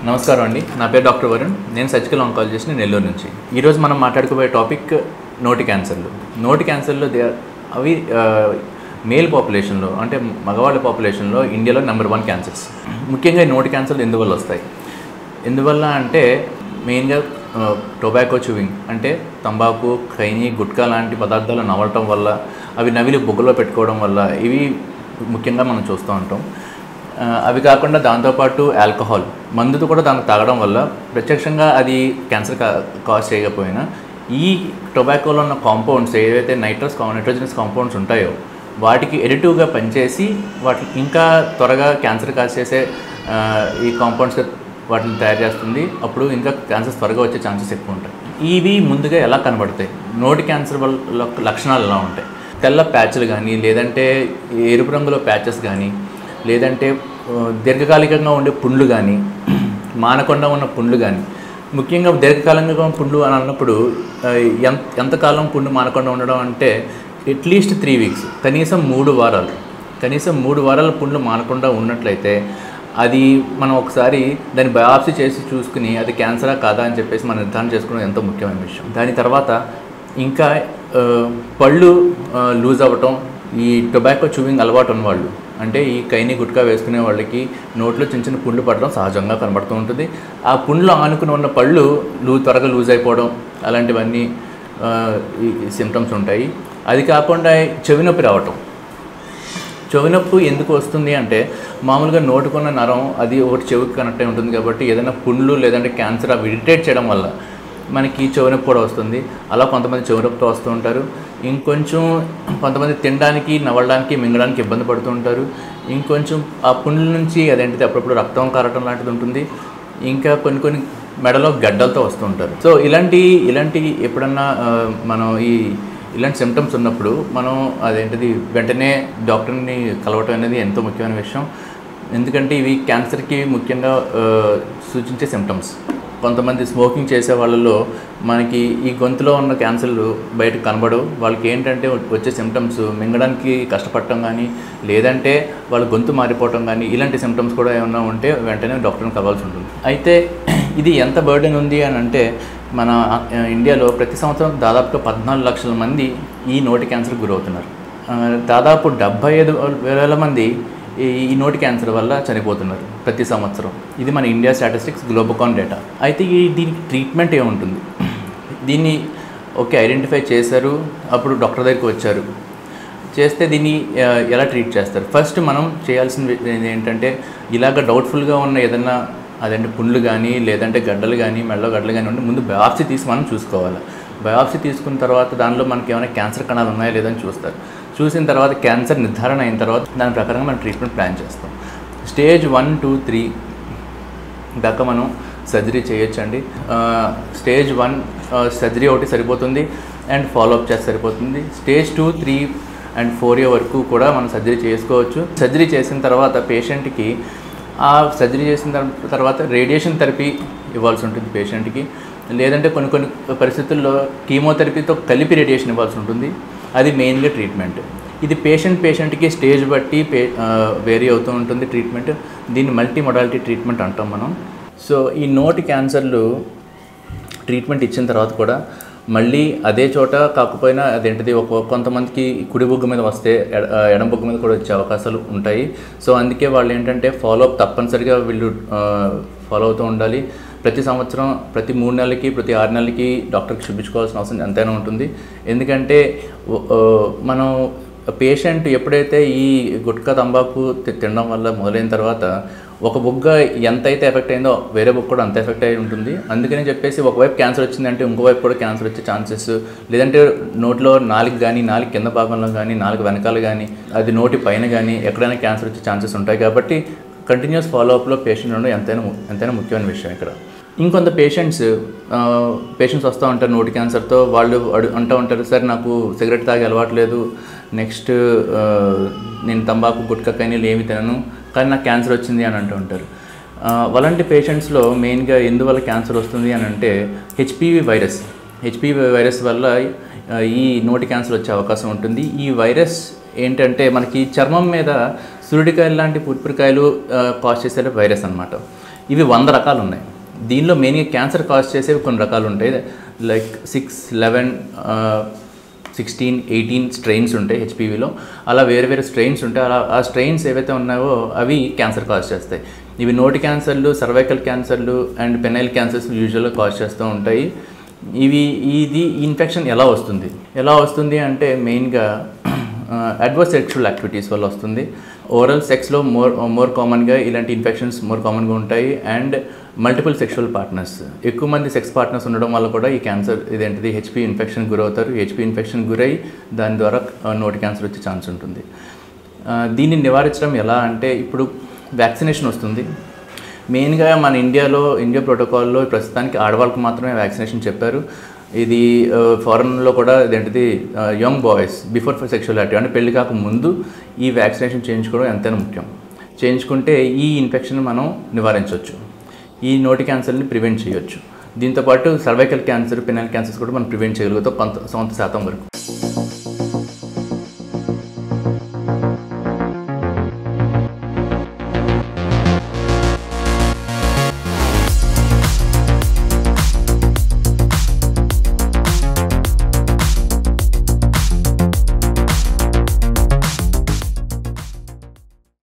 నమస్కారం అండి. నా పేరు డాక్టర్ వరుణ్. నేను సర్జికల్ ఆంకాలజిస్ట్ని నెల్లూరు నుంచి. ఈరోజు మనం మాట్లాడుకోబోయే టాపిక్ నోటి క్యాన్సర్లు. నోటి క్యాన్సర్లు అవి మేల్ పాపులేషన్లో అంటే మగవాళ్ళ పాపులేషన్లో ఇండియాలో నెంబర్ 1 క్యాన్సర్స్. ముఖ్యంగా నోటి క్యాన్సర్లు ఎందువల్ల వస్తాయి? ఎందువల్ల అంటే మెయిన్గా టొబాకో చూవింగ్ అంటే తంబాకు, ఖైనీ, గుట్కా లాంటి పదార్థాలు నవలటం వల్ల, అవి నవిలి బొగ్గలో పెట్టుకోవడం వల్ల ఇవి ముఖ్యంగా మనం చూస్తూ ఉంటాం. అవి కాకుండా దాంతోపాటు ఆల్కహాల్, మందుతో కూడా దానికి తాగడం వల్ల ప్రత్యక్షంగా అది క్యాన్సర్ కాజ్ చేయకపోయినా ఈ టొబాకోలో ఉన్న కాంపౌండ్స్ ఏవైతే నైట్రోజనస్ కాంపౌండ్స్ ఉంటాయో వాటికి ఎడిటివ్గా పనిచేసి వాటికి ఇంకా త్వరగా క్యాన్సర్ కాజ్ చేసే ఈ కాంపౌండ్స్గా వాటిని తయారు చేస్తుంది. అప్పుడు ఇంకా క్యాన్సర్స్ త్వరగా వచ్చే ఛాన్సెస్ ఎక్కువ ఉంటాయి. ఇవి ముందుగా ఎలా కనబడతాయి? నోటి క్యాన్సర్ వల్ల లక్షణాలు ఎలా ఉంటాయి? తెల్ల ప్యాచ్లు కానీ, లేదంటే ఎరుపు రంగులో ప్యాచెస్ కానీ, లేదంటే దీర్ఘకాలికంగా ఉండే పుండ్లు కానీ, మానకుండా ఉన్న పుండ్లు కానీ. ముఖ్యంగా దీర్ఘకాలికంగా పుండ్లు అని అన్నప్పుడు ఎంతకాలం పుండు మానకుండా ఉండడం అంటే అట్లీస్ట్ 3 వీక్స్, కనీసం 3 వారాలు. కనీసం 3 వారాల పుండ్లు మానకుండా ఉన్నట్లయితే అది మనం ఒకసారి దాన్ని బయాప్సీ చేసి చూసుకుని అది క్యాన్సరా కాదా అని చెప్పేసి మనం నిర్ధారణ చేసుకోవడం ఎంతో ముఖ్యమైన విషయం. దాని తర్వాత ఇంకా పళ్ళు లూజ్ అవ్వటం, ఈ టొబాకో చూవింగ్ అలవాటు ఉన్నవాళ్ళు అంటే ఈ ఖైనీ, గుట్కా వేసుకునే వాళ్ళకి నోట్లో చిన్న చిన్న పుండ్లు పడడం సహజంగా కనబడుతూ ఉంటుంది. ఆ పుండ్లు ఆనుకుని ఉన్న పళ్ళు త్వరగా లూజ్ అయిపోవడం, అలాంటివన్నీ ఈ సిమ్టమ్స్ ఉంటాయి. అది కాకుండా చెవి నొప్పి రావటం. చెవి నొప్పి ఎందుకు వస్తుంది అంటే మామూలుగా నోటుకున్న నరం అది ఒకటి చెవికి కనెక్ట్ అయి ఉంటుంది కాబట్టి ఏదైనా పుండ్లు లేదంటే క్యాన్సర్ అవి ఇరిటేట్ చేయడం వల్ల మనకి చెవి నొప్పి కూడా వస్తుంది. అలా కొంతమంది చెవి నొప్పితో వస్తూ ఉంటారు. ఇంకొంచెం కొంతమంది తినడానికి, నవ్వడానికి, మింగడానికి ఇబ్బంది పడుతూ ఉంటారు. ఇంకొంచెం ఆ పుండ్ల నుంచి అదేంటిది అప్పుడప్పుడు రక్తం కారటం లాంటిది ఉంటుంది. ఇంకా కొన్ని మెడలో గడ్డలతో వస్తూ ఉంటారు. సో ఇలాంటి ఎప్పుడన్నా మనం ఇలాంటి సిమ్టమ్స్ ఉన్నప్పుడు మనం అదేంటిది వెంటనే డాక్టర్ని కలవటం అనేది ఎంతో ముఖ్యమైన విషయం. ఎందుకంటే ఇవి క్యాన్సర్కి ముఖ్యంగా సూచించే సిమ్టమ్స్. కొంతమంది స్మోకింగ్ చేసే వాళ్ళలో మనకి ఈ గొంతులో ఉన్న క్యాన్సర్లు బయటకు కనబడవు. వాళ్ళకి ఏంటంటే వచ్చే సిమ్టమ్స్ మింగడానికి కష్టపడటం కానీ, లేదంటే వాళ్ళ గొంతు మారిపోవటం కానీ, ఇలాంటి సిమ్టమ్స్ కూడా ఏమన్నా ఉంటే వెంటనే డాక్టర్ని కలవాల్సి ఉంటుంది. అయితే ఇది ఎంత బర్డెన్ ఉంది అని అంటే మన ఇండియాలో ప్రతి సంవత్సరం దాదాపుగా 14 లక్షల మంది ఈ నోటి క్యాన్సర్కి గురవుతున్నారు. దాదాపు 75,000 మంది ఈ నోటి క్యాన్సర్ వల్ల చనిపోతున్నారు ప్రతి సంవత్సరం. ఇది మన ఇండియా స్టాటిస్టిక్స్ గ్లోబకాన్ డేటా. అయితే దీనికి ట్రీట్మెంట్ ఏముంటుంది? దీన్ని ఐడెంటిఫై చేశారు, అప్పుడు డాక్టర్ దగ్గరికి వచ్చారు, చేస్తే దీన్ని ఎలా ట్రీట్ చేస్తారు? ఫస్ట్ మనం చేయాల్సింది ఏంటంటే ఇలాగ డౌట్ఫుల్గా ఉన్న ఏదన్నా అదంటే పుండ్లు కానీ, లేదంటే గడ్డలు కానీ, మెడలో గడ్డలు కానీ ఉంటే ముందు బయాప్సీ తీసి మనం చూసుకోవాలి. బయాప్సీ తీసుకున్న తర్వాత దానిలో మనకి ఏమైనా క్యాన్సర్ కణాలు ఉన్నాయా లేదని చూస్తారు. చూసిన తర్వాత క్యాన్సర్ నిర్ధారణ అయిన తర్వాత దాని ప్రకారంగా మనం ట్రీట్మెంట్ ప్లాన్ చేస్తాం. స్టేజ్ 1, 2, 3 దాకా మనం సర్జరీ చేయొచ్చండి. స్టేజ్ 1 సర్జరీ ఒకటి సరిపోతుంది అండ్ ఫాలోఅప్ చేస్తే సరిపోతుంది. స్టేజ్ 2, 3 అండ్ 4 వరకు కూడా మనం సర్జరీ చేసుకోవచ్చు. సర్జరీ చేసిన తర్వాత పేషెంట్కి ఆ సర్జరీ చేసిన తర్వాత రేడియేషన్ థెరపీ ఇవ్వాల్సి ఉంటుంది పేషెంట్కి. లేదంటే కొన్ని పరిస్థితుల్లో కీమోథెరపీతో కలిపి రేడియేషన్ ఇవ్వాల్సి ఉంటుంది. అది మెయిన్గా ట్రీట్మెంట్. ఇది పేషెంట్కి స్టేజ్ బట్టి వేరీ అవుతూ ఉంటుంది ట్రీట్మెంట్. దీన్ని మల్టీ మొడాలిటీ ట్రీట్మెంట్ అంటాం మనం. సో ఈ నోటి క్యాన్సర్లు ట్రీట్మెంట్ ఇచ్చిన తర్వాత కూడా మళ్ళీ అదే చోట కాకపోయినా అదేంటిది కొంతమందికి కుడి బొగ్గు మీద వస్తే ఎడం బొగ్గు మీద కూడా వచ్చే అవకాశాలు ఉంటాయి. సో అందుకే వాళ్ళు ఏంటంటే ఫాలోఅప్ తప్పనిసరిగా వీళ్ళు ఫాలో అవుతూ ఉండాలి. ప్రతి సంవత్సరం, ప్రతి 3 నెలలకి, ప్రతి 6 నెలలకి డాక్టర్కి చూపించుకోవాల్సిన అవసరం ఎంతైనా ఉంటుంది. ఎందుకంటే మనం పేషెంట్ ఎప్పుడైతే ఈ గుట్కా, తంబాకు తినడం వల్ల మొదలైన తర్వాత ఒక బొగ్గ ఎంతైతే ఎఫెక్ట్ అయిందో వేరే బొగ్గ కూడా అంత ఎఫెక్ట్ అయి ఉంటుంది. అందుకని చెప్పేసి ఒకవైపు క్యాన్సర్ వచ్చిందంటే ఇంకోవైపు కూడా క్యాన్సర్ వచ్చే ఛాన్సెస్, లేదంటే నోట్లో నాలుగు కానీ, నాలుగు కింద భాగంలో కానీ, నాలుగు వెనకాల కానీ, అది నోటి పైన కానీ ఎక్కడైనా క్యాన్సర్ వచ్చే ఛాన్సెస్ ఉంటాయి. కాబట్టి కంటిన్యూస్ ఫాలోఅప్లో పేషెంట్ ఉండడం ఎంతైనా ముఖ్యమైన విషయం ఇక్కడ. ఇంకొంత పేషెంట్స్ వస్తూ ఉంటారు నోటి క్యాన్సర్తో. వాళ్ళు అంటూ ఉంటారు, సార్ నాకు సిగరెట్ తాగే అలవాటు లేదు, నెక్స్ట్ నేను తంబాకు, గుట్కా, ఖైనీలు ఏమి తినను, కానీ నాకు క్యాన్సర్ వచ్చింది అని అంటూ ఉంటారు. అలాంటి పేషెంట్స్లో మెయిన్గా ఎందువల్ల క్యాన్సర్ వస్తుంది అని అంటే హెచ్పివి వైరస్ వల్ల ఈ నోటి క్యాన్సర్ వచ్చే అవకాశం ఉంటుంది. ఈ వైరస్ ఏంటంటే మనకి చర్మం మీద సూర్యుడికాయలు లాంటి పుర్పురికాయలు కాజ్ చేసే వైరస్ అన్నమాట. ఇవి 100 రకాలు ఉన్నాయి. దీనిలో మెయిన్గా క్యాన్సర్ కాజ్ చేసేవి కొన్ని రకాలు ఉంటాయి. లైక్ 6, 11, 16, 18 స్ట్రెయిన్స్ ఉంటాయి హెచ్పివిలో. అలా వేరే వేరే స్ట్రెయిన్స్ ఉంటాయి. ఆ స్ట్రెయిన్స్ ఏవైతే ఉన్నాయో అవి క్యాన్సర్ కాజ్ చేస్తాయి. ఇవి నోటి క్యాన్సర్లు, సర్వైకల్ క్యాన్సర్లు అండ్ పెనైల్ క్యాన్సర్స్ యూజువల్గా కాజ్ చేస్తూ ఉంటాయి. ఇది ఇన్ఫెక్షన్ ఎలా వస్తుంది అంటే మెయిన్గా అడ్వర్స్ సెక్షువల్ యాక్టివిటీస్ వల్ల వస్తుంది. ఓరల్ సెక్స్లో మోర్ కామన్గా ఇలాంటి ఇన్ఫెక్షన్స్ మోర్ కామన్గా ఉంటాయి. అండ్ మల్టిపుల్ సెక్షువల్ పార్ట్నర్స్, ఎక్కువ మంది సెక్స్ పార్ట్నర్స్ ఉండడం వల్ల కూడా ఈ క్యాన్సర్ హెచ్పి ఇన్ఫెక్షన్ గురవుతారు. హెచ్పి ఇన్ఫెక్షన్ గురై దాని ద్వారా నోటి క్యాన్సర్ వచ్చే ఛాన్స్ ఉంటుంది. దీన్ని నివారించడం ఎలా అంటే ఇప్పుడు వ్యాక్సినేషన్ వస్తుంది. మెయిన్గా మన ఇండియా ప్రోటోకాల్లో ప్రస్తుతానికి ఆడవాళ్ళకు మాత్రమే వ్యాక్సినేషన్ చెప్పారు. ఇది ఫారెన్లో కూడా యంగ్ బాయ్స్ బిఫోర్ సెక్షువాలిటీ అంటే పెళ్లి కాక ముందు ఈ వ్యాక్సినేషన్ చేయించుకోవడం ఎంతైనా ముఖ్యం. చేయించుకుంటే ఈ ఇన్ఫెక్షన్ మనం నివారించవచ్చు, ఈ నోటి క్యాన్సర్ని ప్రివెంట్ చేయొచ్చు. దీంతోపాటు సర్వైకల్ క్యాన్సర్, పెనైల్ క్యాన్సర్స్ కూడా మనం ప్రివెంట్ చేయగలుగుతాం 100% వరకు.